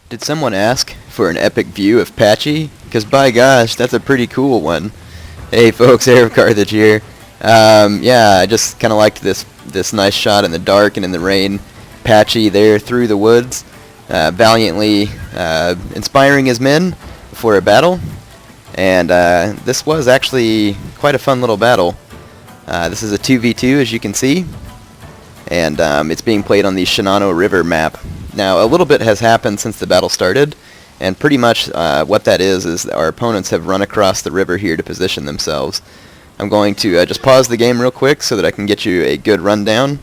Did someone ask for an epic view of Patchy? Because by gosh, that's a pretty cool one. Hey folks, Air Carthage here. Yeah, I just kind of liked this nice shot in the dark and in the rain. Patchy there through the woods, valiantly inspiring his men before a battle. And this was actually quite a fun little battle. This is a 2v2, as you can see. And it's being played on the Shinano River map. Now, a little bit has happened since the battle started, and pretty much what that is our opponents have run across the river here to position themselves. I'm going to just pause the game real quick so that I can get you a good rundown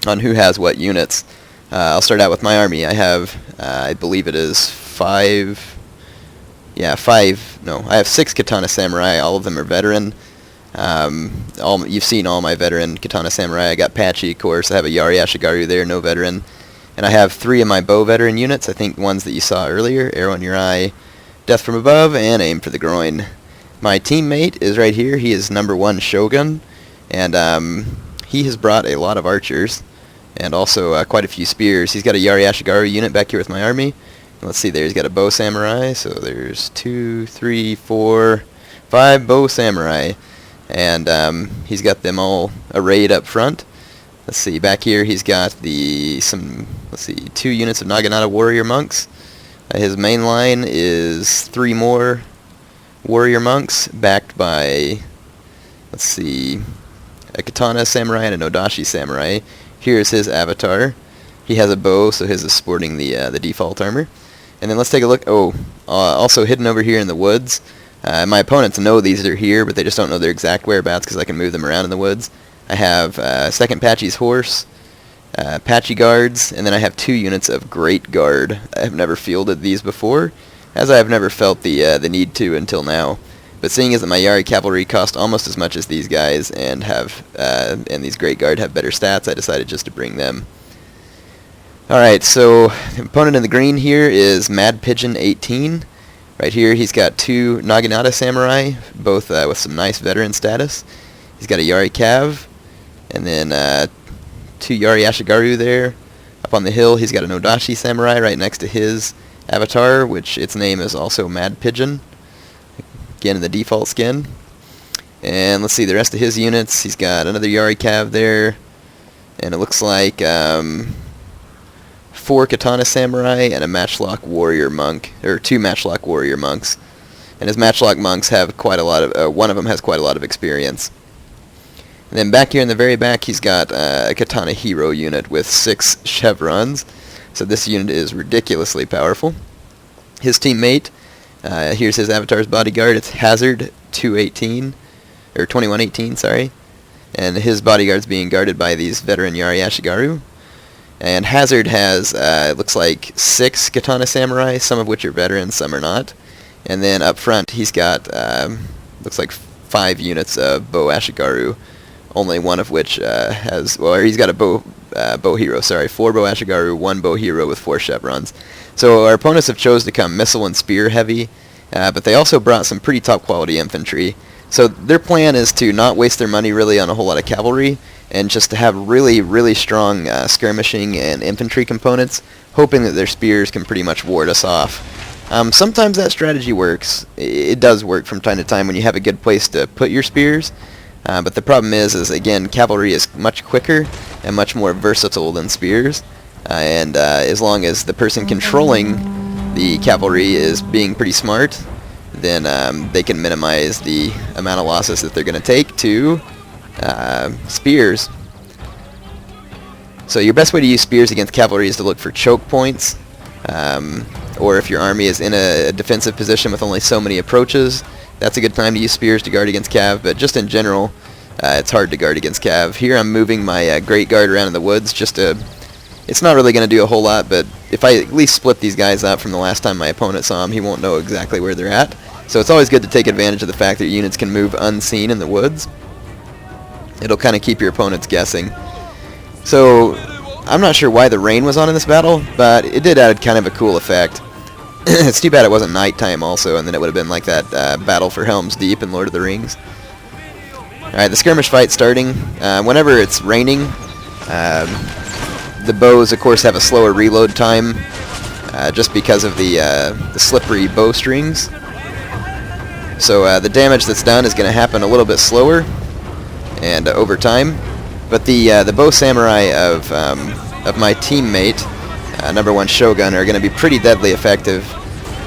on who has what units. I'll start out with my army. I have, I believe it is I have 6 Katana Samurai. All of them are veteran. You've seen all my veteran Katana Samurai. I got Patchy, of course. I have a Yari Ashigaru there, no veteran. And I have 3 of my bow veteran units, I think ones that you saw earlier. Arrow in your eye, Death from above, and Aim for the groin. My teammate is right here. He is number 1 Shogun, and he has brought a lot of archers, and also quite a few spears. He's got a Yari Ashigaru unit back here with my army. Let's see there, he's got a bow samurai, so there's 2, 3, 4, 5 bow samurai. And he's got them all arrayed up front. Let's see, back here he's got 2 units of Naginata warrior monks. His main line is 3 more warrior monks, backed by, let's see, a Katana Samurai and a Nodashi Samurai. Here's his avatar. He has a bow, so his is sporting the default armor. And then let's take a look. Also hidden over here in the woods. My opponents know these are here, but they just don't know their exact whereabouts because I can move them around in the woods. I have 2nd Patchy's horse, Patchy guards, and then I have 2 units of Great Guard. I have never fielded these before, as I have never felt the need to until now. But seeing as that my Yari cavalry cost almost as much as these guys and these Great Guard have better stats, I decided just to bring them. Alright, so the opponent in the green here is Mad Pigeon 18. Right here he's got 2 Naginata Samurai, both with some nice veteran status. He's got a Yari Cav, and then 2 Yari Ashigaru there. Up on the hill he's got a Nodashi Samurai right next to his avatar, which its name is also Mad Pigeon. Again in the default skin. And let's see the rest of his units. He's got another Yari Cav there, and it looks like 4 Katana Samurai and a Matchlock Warrior Monk, or 2 Matchlock Warrior Monks. And his Matchlock Monks have quite a lot of, one of them has quite a lot of experience. And then back here in the very back he's got a Katana Hero unit with 6 chevrons. So this unit is ridiculously powerful. His teammate, here's his avatar's bodyguard, it's Hazard 2118, sorry. And his bodyguard's being guarded by these veteran Yari Ashigaru. And Hazard has, it looks like 6 Katana Samurai, some of which are veterans, some are not. And then up front he's got, looks like 5 units of Bow Ashigaru, only one of which he's got a bow hero, sorry, 4 Bow Ashigaru, 1 bow hero with 4 chevrons. So our opponents have chose to come missile and spear heavy, but they also brought some pretty top quality infantry. So their plan is to not waste their money really on a whole lot of cavalry, and just to have really, really strong skirmishing and infantry components, hoping that their spears can pretty much ward us off. Sometimes that strategy works. It does work from time to time when you have a good place to put your spears, but the problem is again, cavalry is much quicker and much more versatile than spears, and as long as the person controlling the cavalry is being pretty smart, then they can minimize the amount of losses that they're going to take to spears. So your best way to use spears against cavalry is to look for choke points, or if your army is in a defensive position with only so many approaches, that's a good time to use spears to guard against cav, but just in general, it's hard to guard against cav. Here I'm moving my Great Guard around in the woods just to, it's not really going to do a whole lot, but if I at least split these guys up from the last time my opponent saw them, he won't know exactly where they're at. So it's always good to take advantage of the fact that your units can move unseen in the woods. It'll kind of keep your opponents guessing. So I'm not sure why the rain was on in this battle, but it did add kind of a cool effect. It's too bad it wasn't nighttime also, and then it would have been like that battle for Helm's Deep in Lord of the Rings. Alright, the skirmish fight starting. Whenever it's raining, the bows of course have a slower reload time, just because of the slippery bowstrings. So the damage that's done is going to happen a little bit slower and over time. But the bow samurai of my teammate, number 1 Shogun, are going to be pretty deadly effective.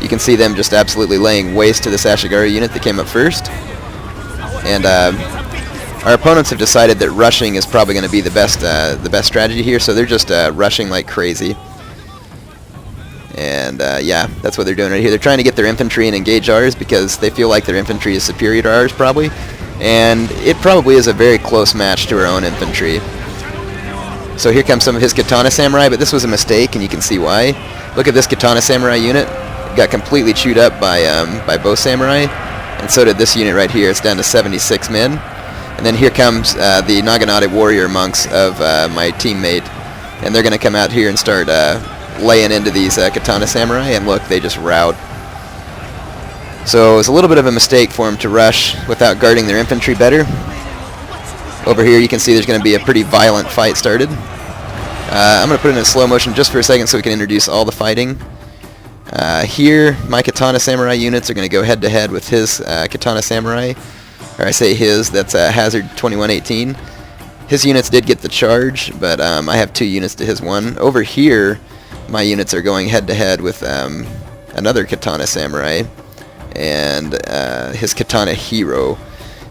You can see them just absolutely laying waste to this Ashigaru unit that came up first. And our opponents have decided that rushing is probably going to be the best strategy here, so they're just rushing like crazy. And yeah, that's what they're doing right here. They're trying to get their infantry and engage ours because they feel like their infantry is superior to ours, probably. And it probably is a very close match to our own infantry. So here comes some of his Katana Samurai, but this was a mistake, and you can see why. Look at this Katana Samurai unit. It got completely chewed up by Bow Samurai, and so did this unit right here. It's down to 76 men. And then here comes the Naginata warrior monks of my teammate, and they're going to come out here and start laying into these Katana Samurai, and look, they just rout. So it was a little bit of a mistake for them to rush without guarding their infantry better. Over here you can see there's going to be a pretty violent fight started. I'm going to put it in slow motion just for a second so we can introduce all the fighting. Here, my Katana Samurai units are going to go head-to-head with his Katana Samurai. Or I say his, that's Hazard 2118. His units did get the charge, but I have 2 units to his 1. Over here, my units are going head-to-head with another Katana Samurai and his Katana Hero.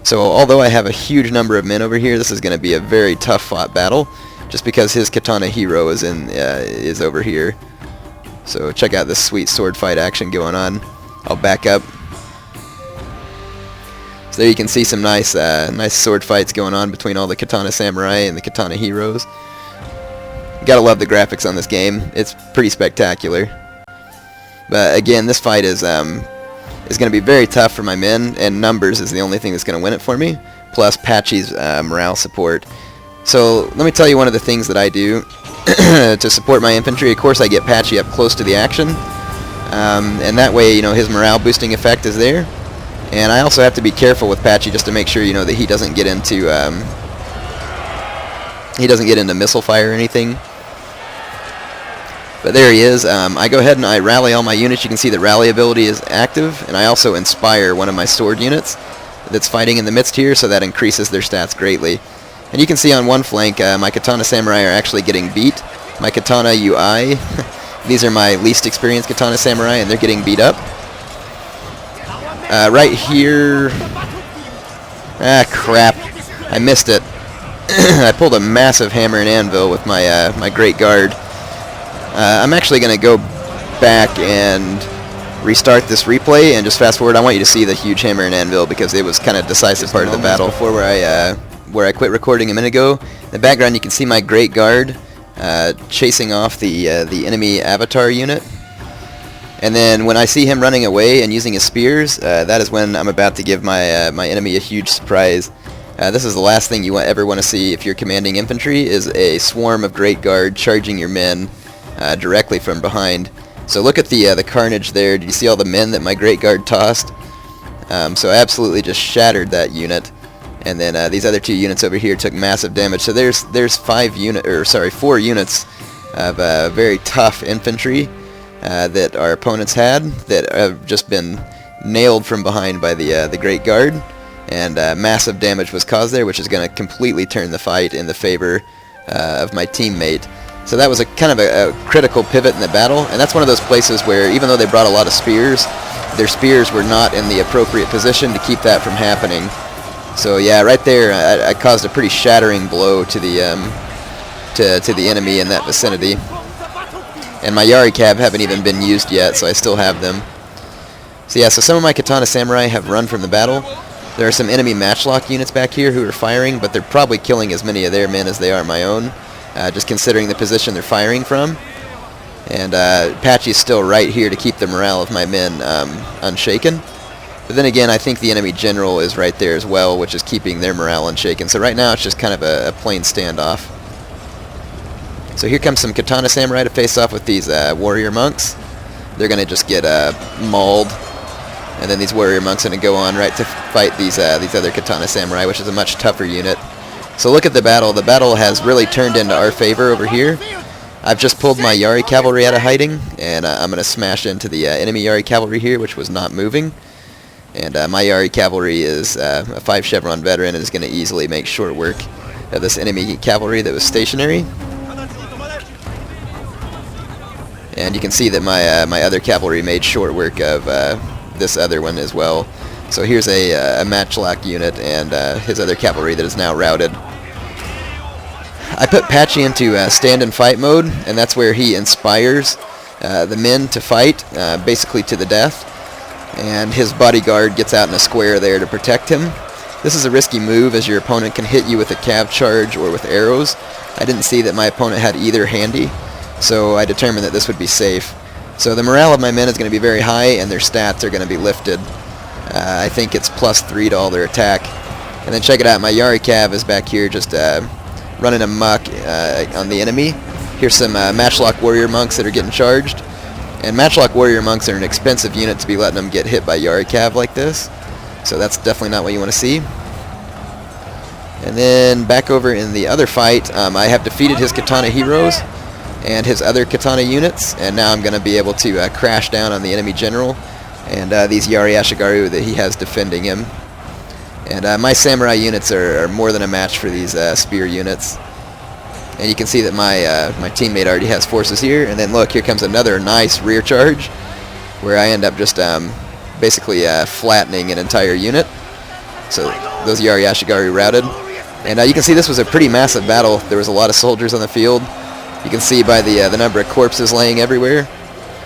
So although I have a huge number of men over here, this is going to be a very tough fought battle, just because his Katana Hero is over here. So check out this sweet sword fight action going on. I'll back up. So there you can see some nice sword fights going on between all the Katana Samurai and the Katana Heroes. You gotta love the graphics on this game. It's pretty spectacular. But again, this fight is going to be very tough for my men, and numbers is the only thing that's going to win it for me, plus Patchy's morale support. So let me tell you one of the things that I do to support my infantry. Of course, I get Patchy up close to the action, and that way, you know, his morale boosting effect is there. And I also have to be careful with Patchy just to make sure, you know, that he doesn't get into missile fire or anything. But there he is. I go ahead and I rally all my units. You can see that rally ability is active, and I also inspire one of my sword units that's fighting in the midst here, so that increases their stats greatly. And you can see on one flank, my Katana Samurai are actually getting beat. My Katana UI, these are my least experienced Katana Samurai, and they're getting beat up. Right here... Ah, crap. I missed it. I pulled a massive hammer and anvil with my, my Great Guard. I'm actually going to go back and restart this replay and just fast forward. I want you to see the huge hammer and anvil because it was kind of decisive part of the battle. Before where I quit recording a minute ago, in the background you can see my Great Guard chasing off the enemy avatar unit. And then when I see him running away and using his spears, that is when I'm about to give my my enemy a huge surprise. This is the last thing you ever want to see if you're commanding infantry, is a swarm of Great Guard charging your men directly from behind. So look at the carnage there. Did you see all the men that my Great Guard tossed? So I absolutely just shattered that unit. And then these other 2 units over here took massive damage. So there's 4 units of very tough infantry that our opponents had that have just been nailed from behind by the Great Guard. And massive damage was caused there, which is going to completely turn the fight in the favor of my teammate. So that was a kind of a critical pivot in the battle, and that's one of those places where even though they brought a lot of spears, their spears were not in the appropriate position to keep that from happening. So yeah, right there I caused a pretty shattering blow to the enemy in that vicinity. And my Yari Cab haven't even been used yet, so I still have them. So yeah, so some of my Katana Samurai have run from the battle. There are some enemy matchlock units back here who are firing, but they're probably killing as many of their men as they are my own. Just considering the position they're firing from. And Patchy's still right here to keep the morale of my men unshaken. But then again, I think the enemy general is right there as well, which is keeping their morale unshaken. So right now it's just kind of a plain standoff. So here comes some Katana Samurai to face off with these warrior monks. They're going to just get mauled. And then these warrior monks are going to go on right to fight these other Katana Samurai, which is a much tougher unit. So look at the battle. The battle has really turned into our favor over here. I've just pulled my Yari cavalry out of hiding, and I'm going to smash into the enemy Yari cavalry here, which was not moving. And my Yari cavalry is a 5 chevron veteran and is going to easily make short work of this enemy cavalry that was stationary. And you can see that my other cavalry made short work of this other one as well. So here's a matchlock unit and his other cavalry that is now routed. I put Patchy into stand and fight mode, and that's where he inspires the men to fight, basically to the death. And his bodyguard gets out in a square there to protect him. This is a risky move, as your opponent can hit you with a cav charge or with arrows. I didn't see that my opponent had either handy, so I determined that this would be safe. So the morale of my men is going to be very high, and their stats are going to be lifted. I think it's +3 to all their attack. And then check it out, my Yari cav is back here just running amok on the enemy. Here's some matchlock warrior monks that are getting charged. And matchlock warrior monks are an expensive unit to be letting them get hit by Yari cav like this. So that's definitely not what you want to see. And then back over in the other fight, I have defeated his katana heroes and his other katana units, and now I'm going to be able to crash down on the enemy general and these Yari Ashigaru that he has defending him. And my samurai units are more than a match for these spear units. And you can see that my teammate already has forces here. And then look, here comes another nice rear charge, where I end up just basically flattening an entire unit. So those Yari Ashigaru routed. And you can see this was a pretty massive battle. There was a lot of soldiers on the field. You can see by the number of corpses laying everywhere.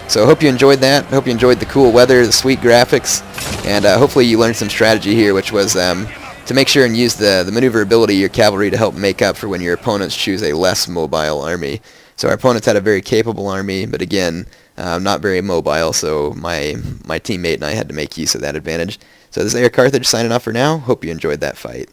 So I hope you enjoyed that. I hope you enjoyed the cool weather, the sweet graphics, and hopefully you learned some strategy here, which was to make sure and use the maneuverability of your cavalry to help make up for when your opponents choose a less mobile army. So our opponents had a very capable army, but again, not very mobile, so my teammate and I had to make use of that advantage. So this is Air Carthage signing off for now. Hope you enjoyed that fight.